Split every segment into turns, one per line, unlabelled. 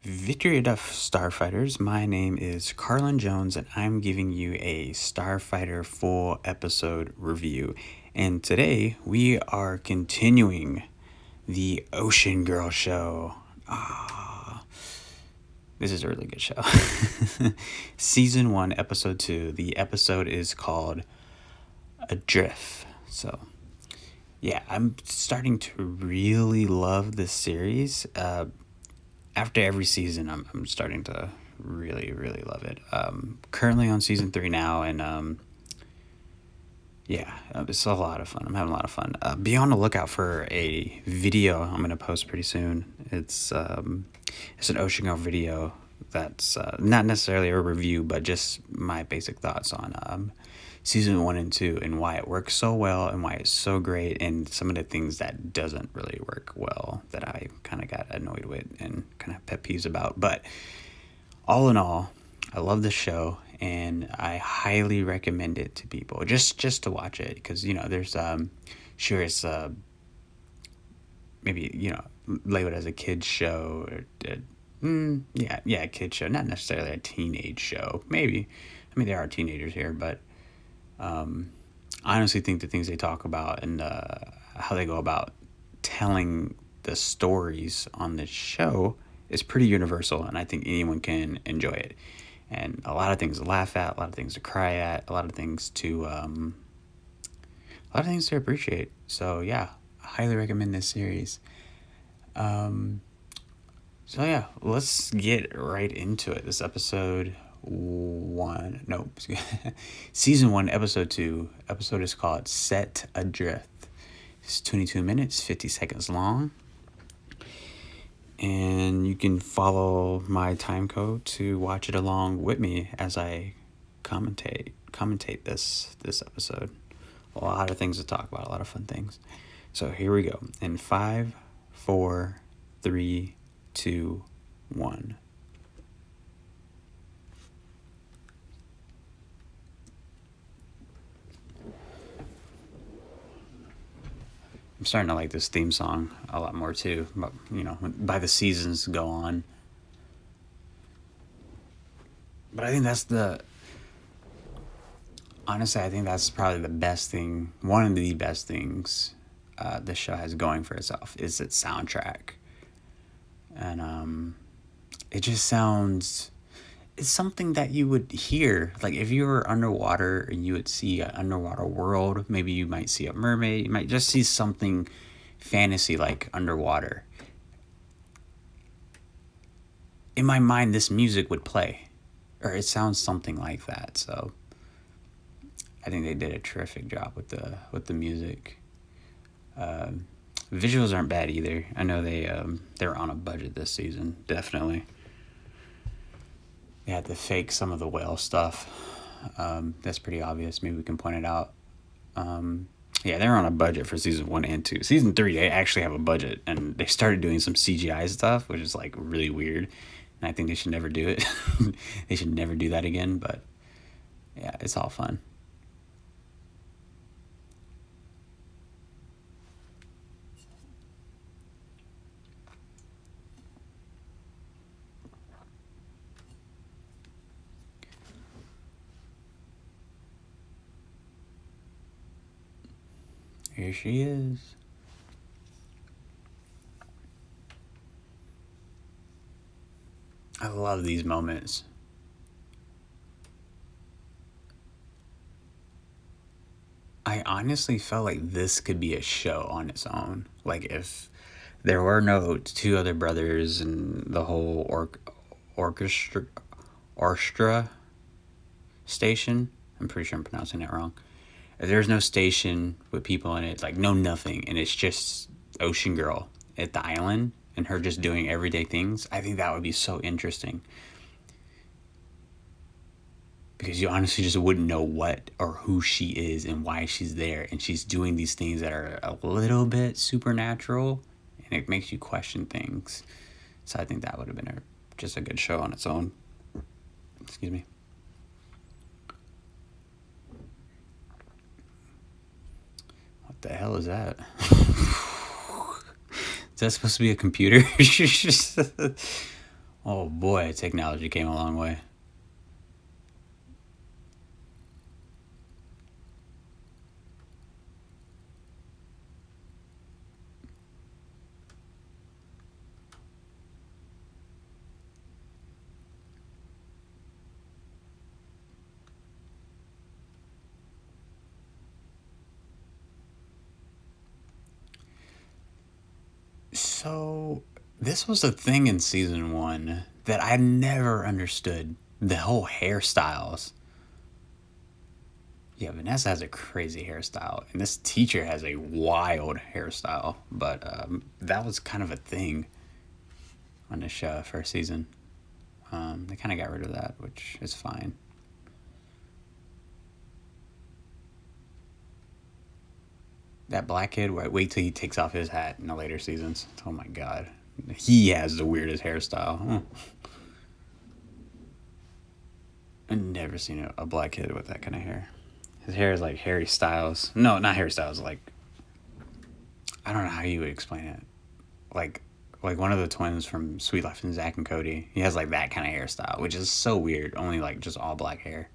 Victory enough, Starfighters. My name is Carlin Jones, and I'm giving you a Starfighter full episode review. And today we are continuing the Ocean Girl show. This is a really good show. Season 1, Episode 2. The episode is called Adrift. So, yeah, I'm starting to really love this series. After every season, I'm starting to really love it. Currently on season 3 now, and it's a lot of fun. I'm having a lot of fun. Be on the lookout for a video I'm gonna post pretty soon. It's an Ocean Girl video that's not necessarily a review, but just my basic thoughts on season 1 and 2 and why it works so well and why it's so great, and some of the things that doesn't really work well that I kind of got annoyed with and kind of pet peeves about. But all in all, I love the show and I highly recommend it to people just to watch it, because there's sure it's maybe labeled as a kids show or a kids show, not necessarily a teenage show. Maybe, I mean, there are teenagers here, but I honestly think the things they talk about and how they go about telling the stories on this show is pretty universal, and I think anyone can enjoy it. And a lot of things to laugh at, a lot of things to cry at, a lot of things to appreciate. So yeah, I highly recommend this series. So yeah, let's get right into it. This season 1, episode 2. Episode is called Set Adrift. It's 22 minutes, 50 seconds long. And you can follow my time code to watch it along with me as I commentate this episode. A lot of things to talk about, a lot of fun things. So here we go. In 5, 4, 3, 2, 1. I'm starting to like this theme song a lot more too, but by the seasons go on. But I think I think that's probably the best thing, one of the best things this show has going for itself is its soundtrack. And it just sounds, it's something that you would hear, like if you were underwater and you would see an underwater world. Maybe you might see a mermaid, you might just see something fantasy like underwater. In my mind, this music would play, or it sounds something like that. So I think they did a terrific job with the music. Visuals aren't bad either. I know they're on a budget this season, definitely. They had to fake some of the whale stuff. That's pretty obvious. Maybe we can point it out. They're on a budget for season 1 and 2. Season 3, they actually have a budget, and they started doing some CGI stuff, which is like really weird. And I think they should never do it. They should never do that again. But yeah, it's all fun. Here she is. I love these moments. I honestly felt like this could be a show on its own. Like if there were no 2 other brothers and the whole orchestra station. I'm pretty sure I'm pronouncing it wrong. If there's no station with people in it, like no nothing, and it's just Ocean Girl at the island and her just doing everyday things, I think that would be so interesting. Because you honestly just wouldn't know what or who she is and why she's there. And she's doing these things that are a little bit supernatural, and it makes you question things. So I think that would have been just a good show on its own. Excuse me. What the hell is that? Is that supposed to be a computer? Oh boy, technology came a long way. So, this was a thing in season one that I never understood. The whole hairstyles. Yeah, Vanessa has a crazy hairstyle, and this teacher has a wild hairstyle. But that was kind of a thing on the show first season. They kind of got rid of that, which is fine. That black kid, wait till he takes off his hat in the later seasons. Oh my god. He has the weirdest hairstyle. I've never seen a black kid with that kind of hair. His hair is like Harry Styles. No, not Harry Styles. Like, I don't know how you would explain it. Like, like one of the twins from Sweet Life and Zach and Cody. He has like that kind of hairstyle, which is so weird. Only like just all black hair.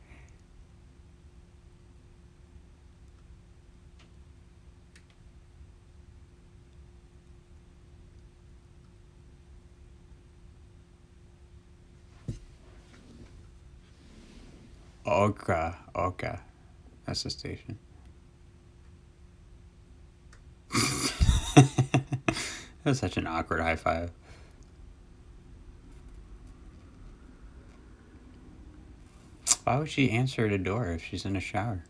ORCA, ORCA. That's the station. That was such an awkward high five. Why would she answer the door if she's in a shower?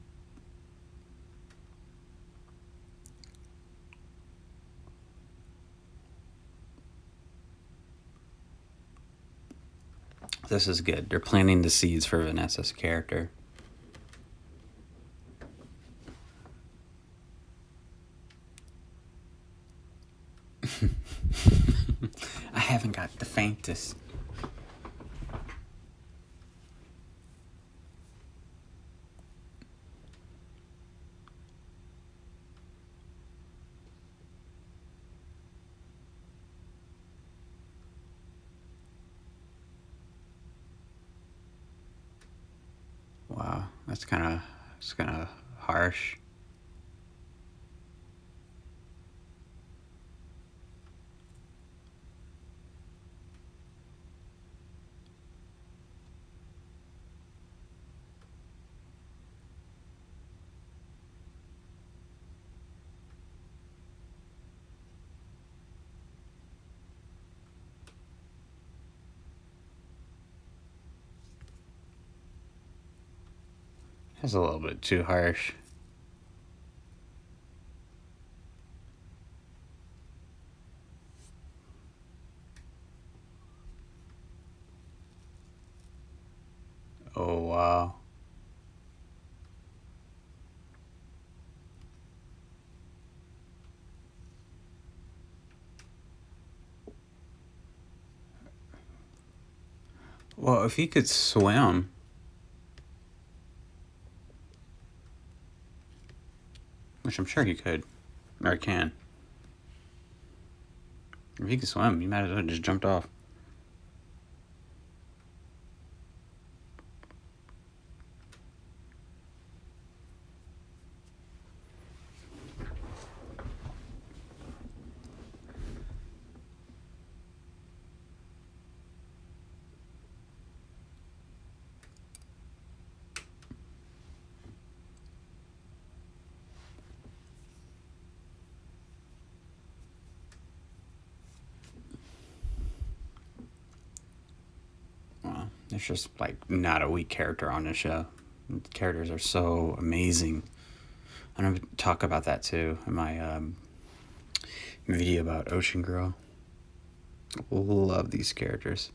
This is good. They're planting the seeds for Vanessa's character. I haven't got the faintest. Wow, that's kind of harsh. That's a little bit too harsh. Oh wow. Well, if he could swim, which I'm sure he could, or can. If he could swim, he might as well just jumped off. Well, it's just like not a weak character on this show. The characters are so amazing. I'm gonna talk about that too in my video about Ocean Girl. Love these characters.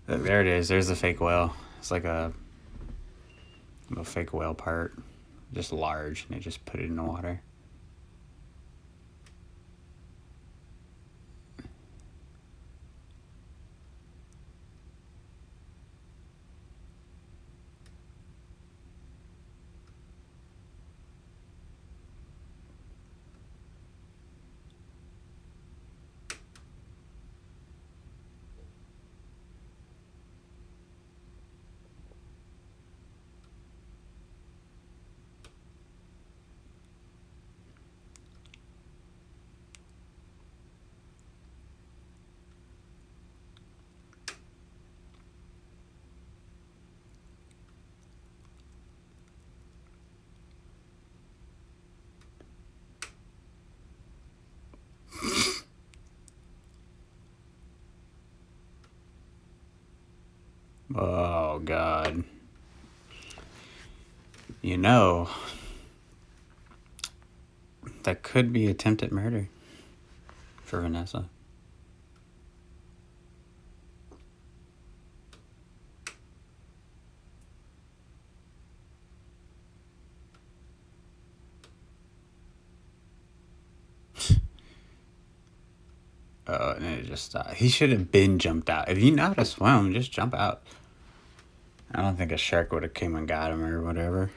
There it is. There's the fake whale. It's like a fake whale part, just large, and they just put it in the water. Oh, God. You know, that could be attempted murder for Vanessa. Oh, and it just stopped. He should have been jumped out. If you know how to swim, just jump out. I don't think a shark would have came and got him or whatever.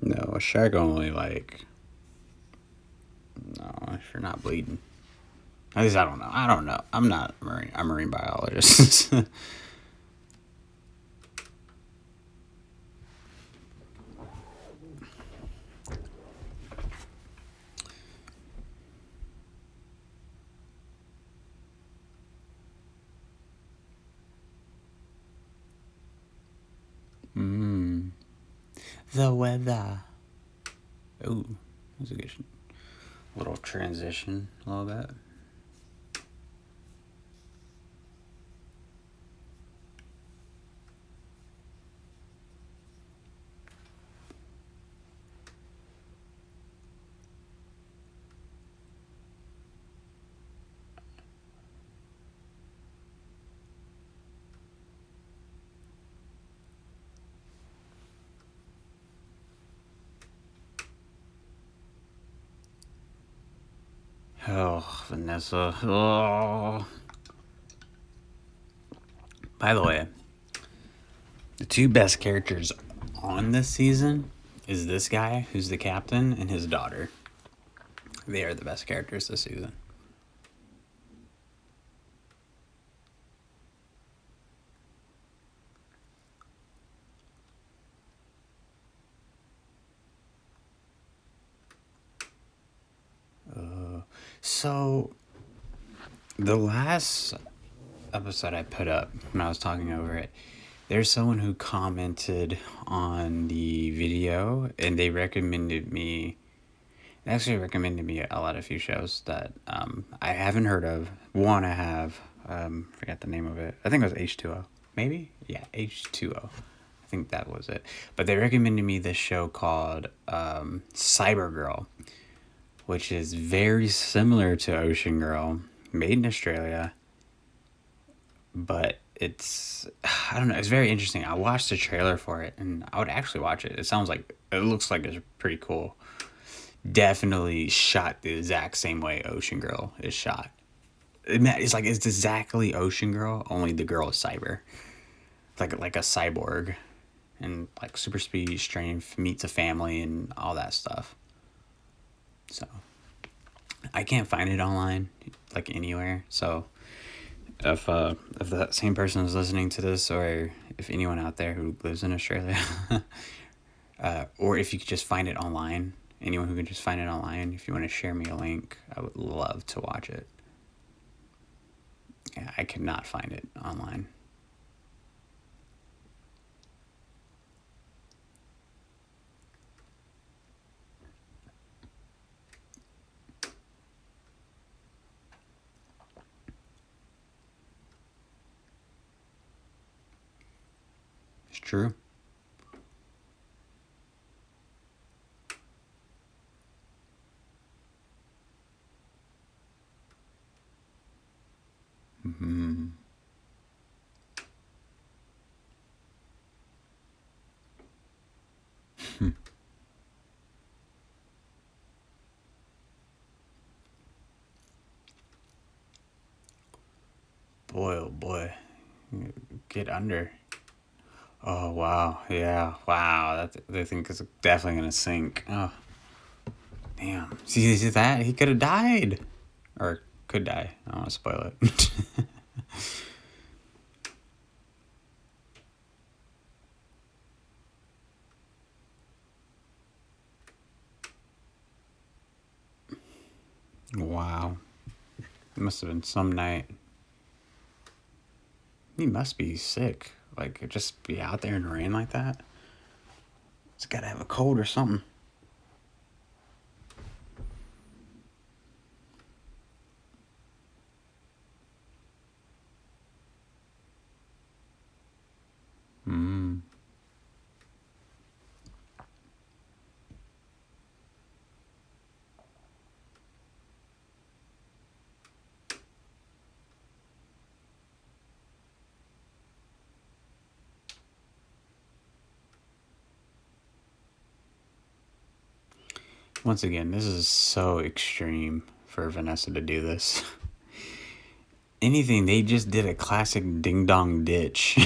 No, a shark only, like... No, if you're not bleeding. At least I don't know. I don't know. I'm not a marine. I'm a marine biologist. The weather. Ooh, that's a good little transition a little bit. Oh, Vanessa. Oh. By the way, the two best characters on this season is this guy who's the captain and his daughter. They are the best characters this season. So, the last episode I put up when I was talking over it, there's someone who commented on the video and they recommended me. They actually recommended me a few shows that I haven't heard of. One I have, forgot the name of it. I think it was H2O. Maybe? Yeah, H2O. I think that was it. But they recommended me this show called Cybergirl, which is very similar to Ocean Girl, made in Australia. But it's, I don't know, it's very interesting. I watched the trailer for it and I would actually watch it. It looks like it's pretty cool. Definitely shot the exact same way Ocean Girl is shot. It's exactly Ocean Girl, only the girl is cyber. Like a cyborg. And like super speed, strength, meets a family and all that stuff. So I can't find it online, like anywhere. So if that same person is listening to this, or if anyone out there who lives in Australia, or if you could just find it online, anyone who can just find it online, if you want to share me a link, I would love to watch it. Yeah, I could not find it online. It's true. Mm-hmm. Boy, oh boy. Get under. Oh, wow. Yeah, wow. They think it's definitely going to sink. Oh, damn. See that? He could have died. Or could die. I don't want to spoil it. Wow. It must have been some night. He must be sick. Like, just be out there in the rain like that. He's got to have a cold or something. Once again, this is so extreme for Vanessa to do this. Anything, they just did a classic ding dong ditch.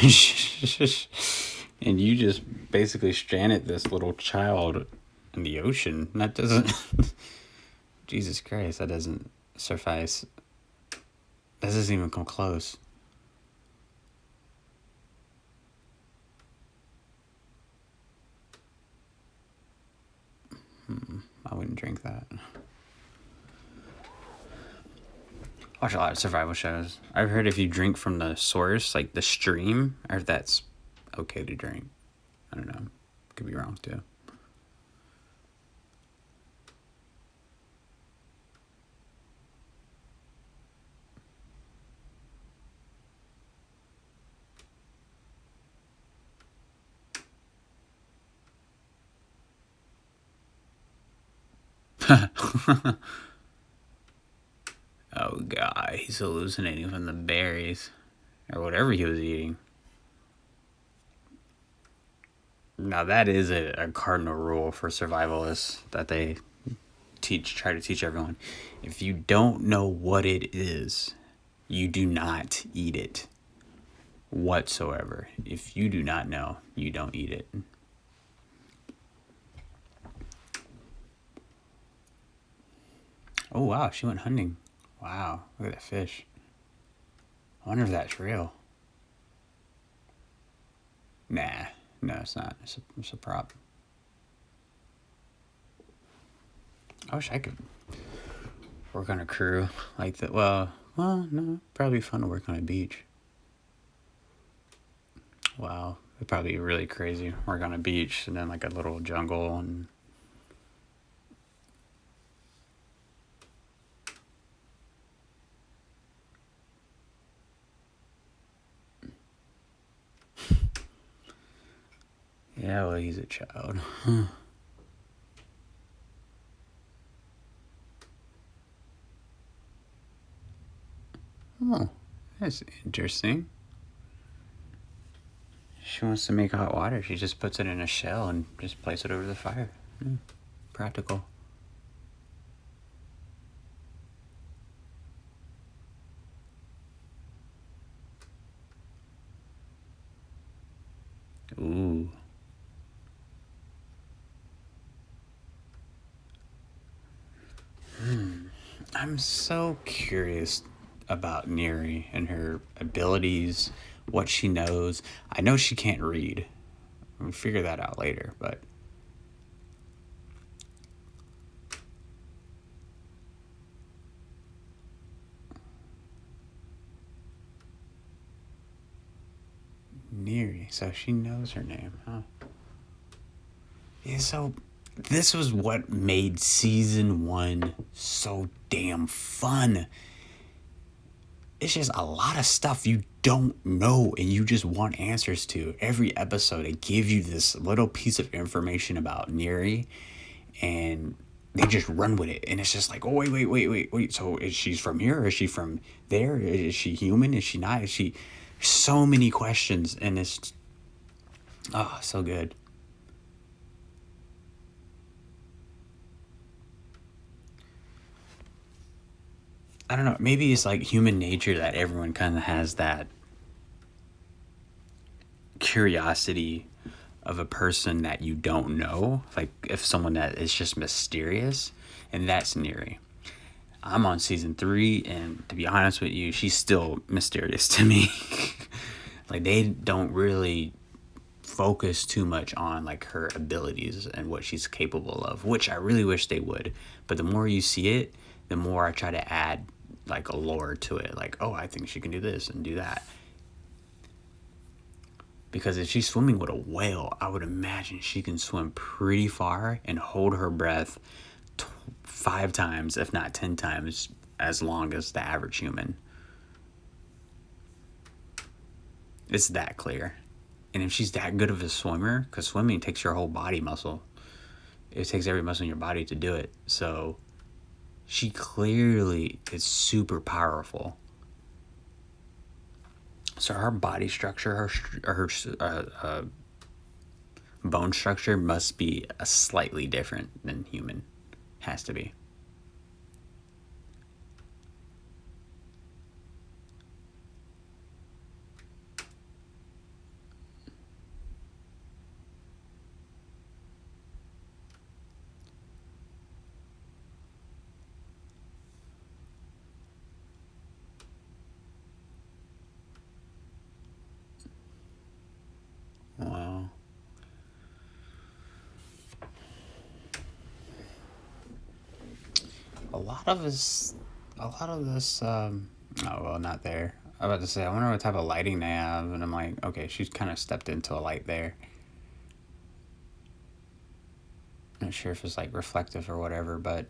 And you just basically stranded this little child in the ocean. That doesn't. Jesus Christ, that doesn't suffice. That doesn't even come close. I wouldn't drink that. I watch a lot of survival shows. I've heard if you drink from the source, like the stream, or if that's okay to drink. I don't know. Could be wrong too. Oh god, he's hallucinating from the berries. Or whatever he was eating. Now that is a cardinal rule for survivalists that they try to teach everyone. If you don't know what it is, you do not eat it whatsoever. If you do not know, you don't eat it. Oh wow, she went hunting. Wow, look at that fish. I wonder if that's real. Nah, no, it's not. It's a prop. I wish I could work on a crew like that. Well, no, probably fun to work on a beach. Wow, it'd probably be really crazy. Work on a beach and then like a little jungle and. Yeah, well, he's a child. Oh, that's interesting. She wants to make hot water. She just puts it in a shell and just places it over the fire. Practical. Ooh. I'm so curious about Neri and her abilities, what she knows. I know she can't read. We'll figure that out later, but Neri, so she knows her name, huh? Yeah, so this was what made season 1 so damn fun. It's just a lot of stuff you don't know and you just want answers to. Every episode, they give you this little piece of information about Neri and they just run with it. And it's just like, oh, wait. So is she from here? Or is she from there? Is she human? Is she not? Is she... So many questions and it's... Oh, so good. I don't know, maybe it's like human nature that everyone kind of has that curiosity of a person that you don't know, like if someone that is just mysterious, and that's Neri. I'm on season 3, and to be honest with you, she's still mysterious to me. Like they don't really focus too much on like her abilities and what she's capable of, which I really wish they would. But the more you see it, the more I try to add like a lore to it, like, oh, I think she can do this and do that. Because if she's swimming with a whale, I would imagine she can swim pretty far and hold her breath 5 times, if not 10 times, as long as the average human. It's that clear. And if she's that good of a swimmer, because swimming takes your whole body muscle, it takes every muscle in your body to do it. So she clearly is super powerful. So her body structure, her bone structure must be a slightly different than human. Has to be. Wow. A lot of this, oh, well, not there. I was about to say, I wonder what type of lighting they have, and I'm like, okay, she's kind of stepped into a light there. Not sure if it's like reflective or whatever, but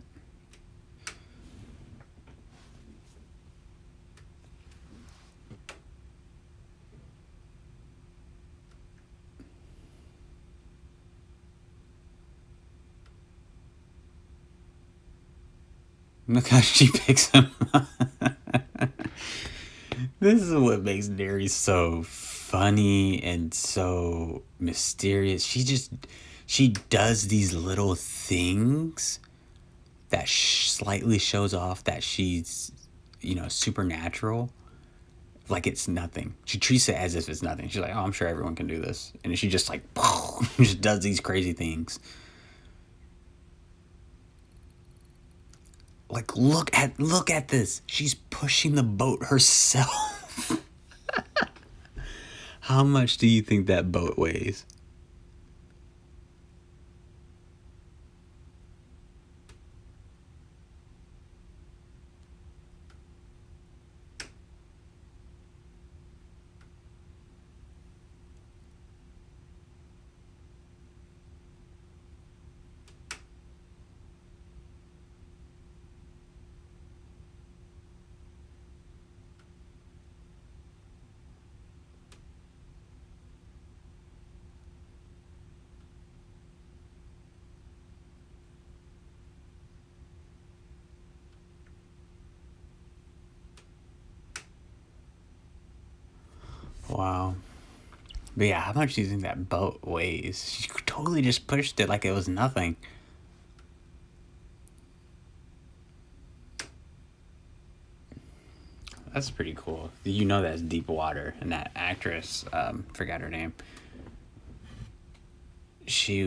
look how she picks him up. This is what makes Neri so funny and so mysterious. She does these little things that slightly shows off that she's, supernatural. Like it's nothing. She treats it as if it's nothing. She's like, oh, I'm sure everyone can do this. And she just like, just does these crazy things. Like, look at this. She's pushing the boat herself. How much do you think that boat weighs? Wow. But yeah, how much do you think that boat weighs? She totally just pushed it like it was nothing. That's pretty cool. You know that's deep water, and that actress, forgot her name. She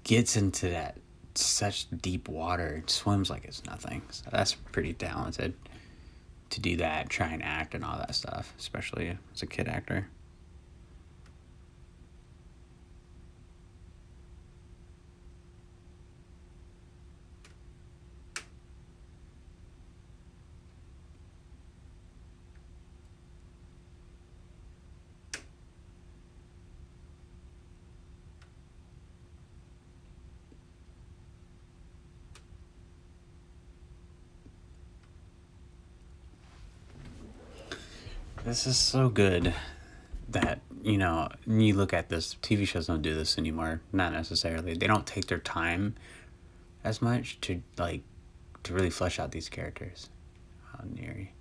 gets into that such deep water, and swims like it's nothing. So that's pretty talented to do that, try and act and all that stuff, especially as a kid actor. This is so good that, you look at this, TV shows don't do this anymore. Not necessarily. They don't take their time as much to really flesh out these characters. Oh, Neri.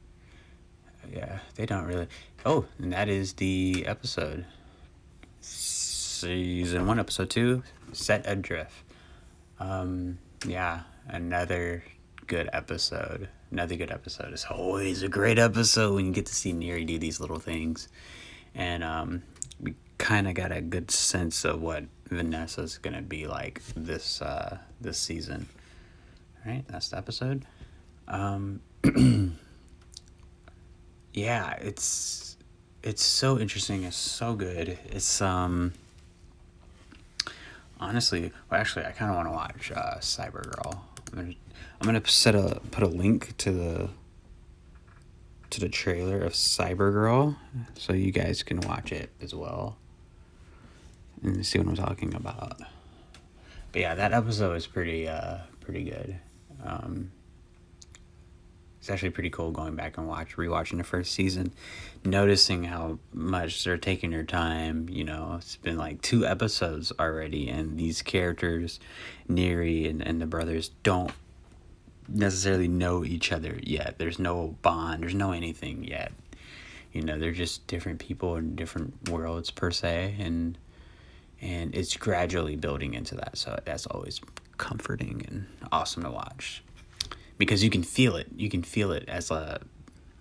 Yeah, they don't really. Oh, and that is the episode. Season 1, episode 2, Set Adrift. Yeah, another good episode. Another good episode. It's always a great episode when you get to see Neri do these little things. And we kind of got a good sense of what Vanessa's going to be like this season. All right, that's the episode. Yeah, it's so interesting. It's so good. It's honestly, well, actually, I kind of want to watch Cybergirl. I'm gonna put a link to the trailer of Cybergirl, so you guys can watch it as well and see what I'm talking about. But yeah, that episode is pretty good. It's actually pretty cool going back and rewatching the first season, noticing how much they're taking their time. It's been like 2 episodes already, and these characters, Neri and the brothers, don't necessarily know each other yet. There's no bond. There's no anything yet. They're just different people in different worlds per se, and it's gradually building into that. So that's always comforting and awesome to watch, because you can feel it. You can feel it as a,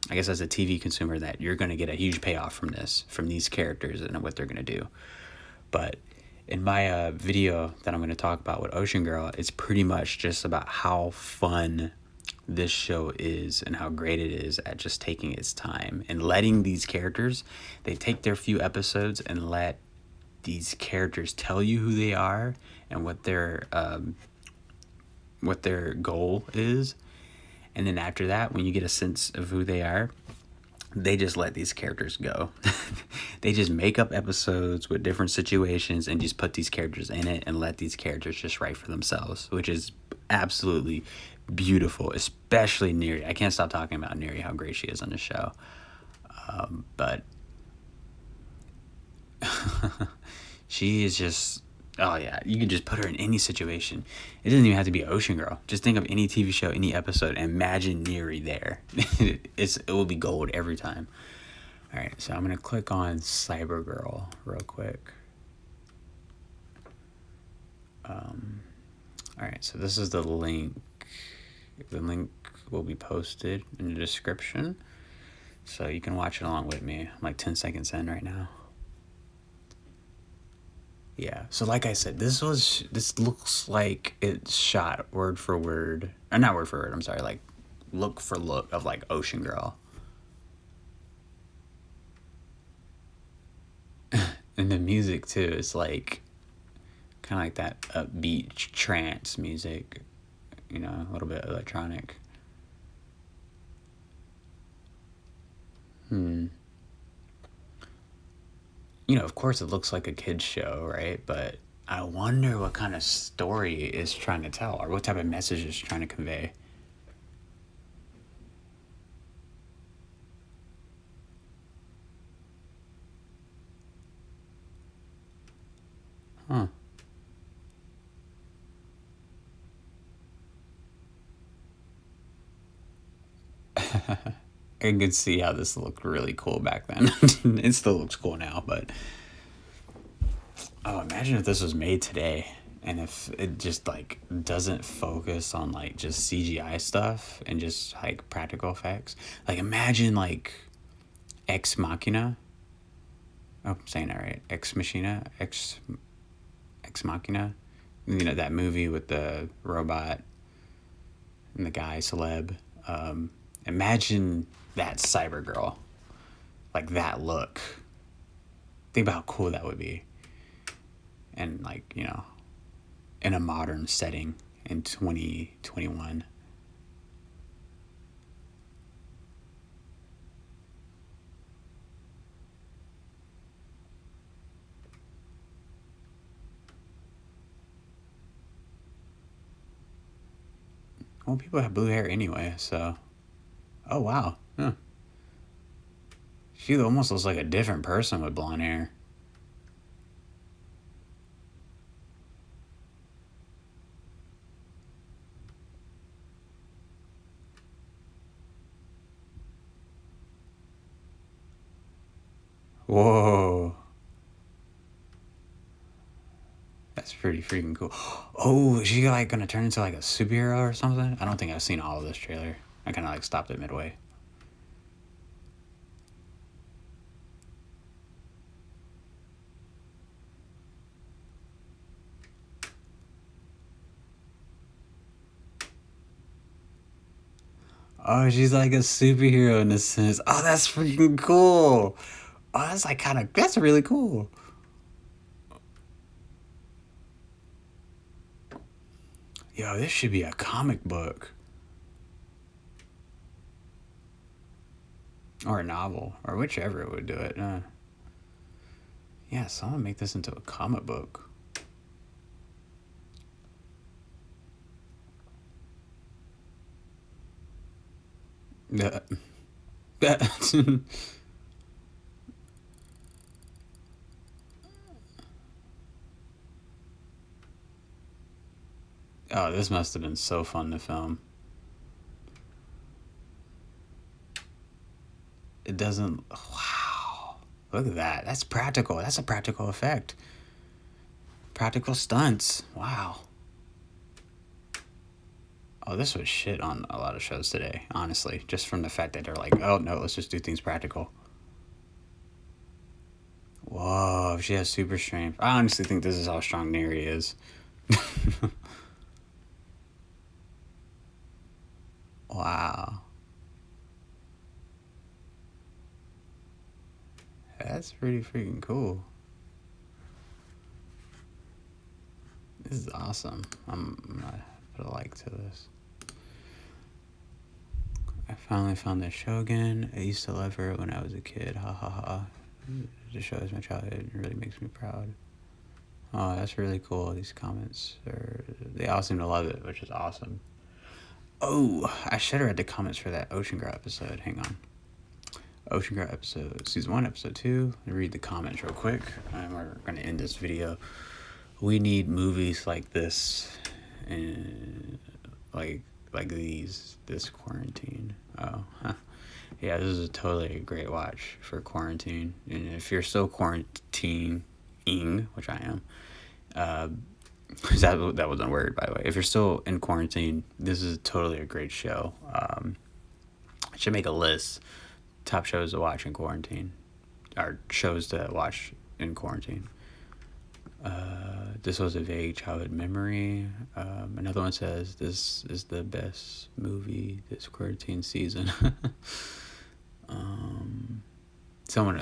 I guess, as a TV consumer, that you're going to get a huge payoff from this, from these characters and what they're going to do. But in my video that I'm going to talk about with Ocean Girl, it's pretty much just about how fun this show is and how great it is at just taking its time and letting these characters, they take their few episodes and let these characters tell you who they are and what their goal is. And then after that, when you get a sense of who they are, they just let these characters go. They just make up episodes with different situations and just put these characters in it and let these characters just write for themselves, which is absolutely beautiful, especially Neri. I can't stop talking about Neri, how great she is on the show. But she is just, oh yeah, you can just put her in any situation. It doesn't even have to be Ocean Girl. Just think of any TV show, any episode, and imagine Neri there. It will be gold every time. All right, so I'm going to click on Cybergirl real quick. All right, so this is the link. The link will be posted in the description, so you can watch it along with me. I'm like 10 seconds in right now. Yeah, so like I said, this looks like it's shot word for word, or not word for word, I'm sorry, like look for look of like Ocean Girl. And the music too is like kind of like that upbeat trance music, you know, a little bit electronic. You know, of course it looks like a kid's show, right? But I wonder what kind of story it's trying to tell, or what type of message it's trying to convey. Huh. I can see how this looked really cool back then. It still looks cool now, but oh, imagine if this was made today and if it just like doesn't focus on like just CGI stuff and just like practical effects. Like imagine like Ex Machina. Oh, I'm saying that right. Ex Machina, Ex Machina. You know, that movie with the robot and the guy celeb. Imagine that Cybergirl, like that look. Think about how cool that would be. And like, you know, in a modern setting in 2021. Well, people have blue hair anyway, so. Oh, wow. Huh. She almost looks like a different person with blonde hair. Whoa. That's pretty freaking cool. Oh, is she like gonna turn into like a superhero or something? I don't think I've seen all of this trailer. I kind of like stopped it midway. Oh, she's like a superhero in a sense. Oh, that's freaking cool. Oh, that's like kind of, that's really cool. Yo, this should be a comic book. Or a novel. Or whichever would do it. Yeah, someone make this into a comic book. Yeah. Oh, this must have been so fun to film. It doesn't... Wow. Look at that. That's practical. That's a practical effect. Practical stunts. Wow. Oh, this was shit on a lot of shows today, honestly. Just from the fact that they're like, oh no, let's just do things practical. Whoa, she has super strength. I honestly think this is how strong Neri is. Wow. That's pretty freaking cool. This is awesome. I'm gonna put a like to this. I finally found this show again. I used to love her when I was a kid. Ha ha ha. The show is my childhood. It really makes me proud. Oh, that's really cool. These comments they all seem to love it, which is awesome. Oh, I should have read the comments for that Ocean Girl episode. Hang on. Ocean Girl episode, season 1, episode 2. Let me read the comments real quick. And we're going to end this video. We need movies like this, and like these, this quarantine. Oh, huh. Yeah, this is totally a great watch for quarantine. And if you're still quarantining, which I am, that wasn't a word, by the way. If you're still in quarantine, this is totally a great show. I should make a list. Top shows to watch in quarantine. Or shows to watch in quarantine. This was a vague childhood memory. Another one says, this is the best movie this quarantine season. Someone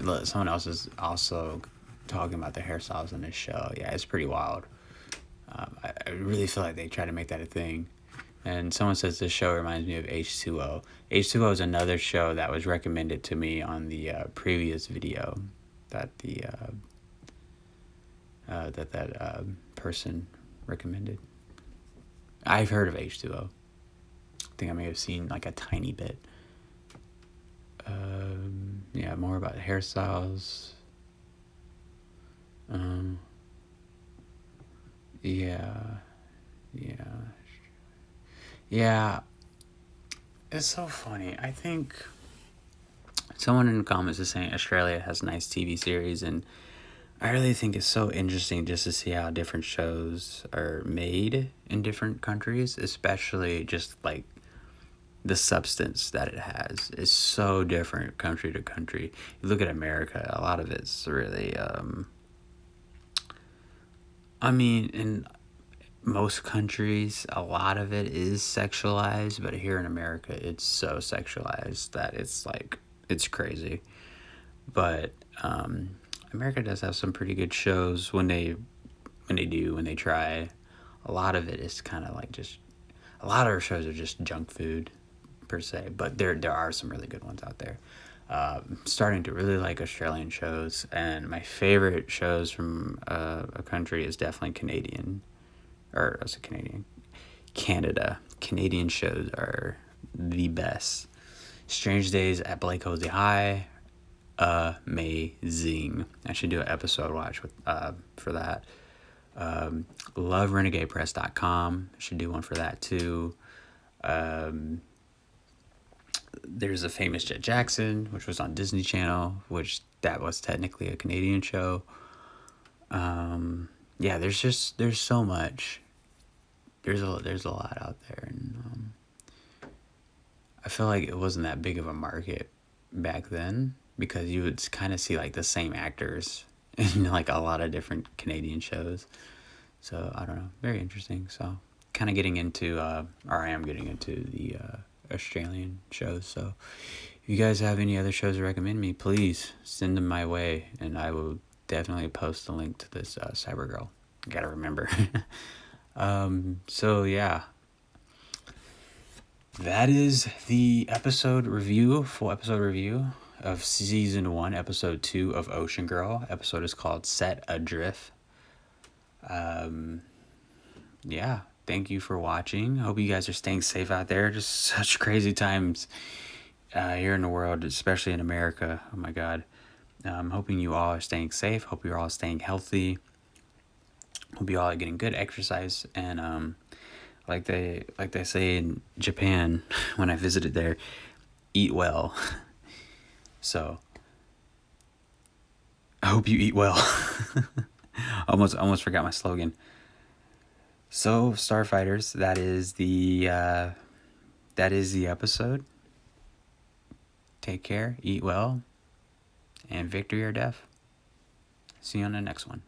else is also talking about the hairstyles in this show. Yeah, it's pretty wild. I really feel like they try to make that a thing. And someone says this show reminds me of H2O. H2O is another show that was recommended to me on the previous video that that person recommended. I've heard of H2O. I think I may have seen like a tiny bit. Yeah, more about hairstyles. Yeah. It's so funny. I think someone in the comments is saying Australia has nice TV series, and I really think it's so interesting just to see how different shows are made in different countries, especially just like the substance that it has is so different country to country. You look at America, a lot of it's really, I mean, in most countries, a lot of it is sexualized, but here in America, it's so sexualized that it's like, it's crazy. But America does have some pretty good shows when they try. A lot of it is kind of like just, a lot of our shows are just junk food per se, but there are some really good ones out there. Starting to really like Australian shows, and my favorite shows from a country is definitely Canadian, or as a Canadian, Canada. Canadian shows are the best. Strange Days at Blake Cozy High, amazing. I should do an episode watch with for that. LoveRenegadePress.com. I should do one for that too. There's a Famous Jet Jackson, which was on Disney Channel, which that was technically a Canadian show. Yeah, there's so much. There's a lot out there, and I feel like it wasn't that big of a market back then, because you would kind of see like the same actors in like a lot of different Canadian shows. So I don't know, very interesting. So kind of getting into, or I am getting into the Australian shows. So if you guys have any other shows to recommend me, please send them my way, and I will definitely post a link to this Cybergirl. I gotta remember. So yeah, that is the full episode review of season 1, episode 2 of Ocean Girl. Episode is called Set Adrift. Yeah, thank you for watching. Hope you guys are staying safe out there. Just such crazy times here in the world, especially in America. Oh my God. I'm hoping you all are staying safe. Hope you're all staying healthy. Hope you all are getting good exercise. And like they say in Japan when I visited there, eat well. So I hope you eat well. Almost forgot my slogan. So, Starfighters, that is the episode. Take care, eat well, and victory or death. See you on the next one.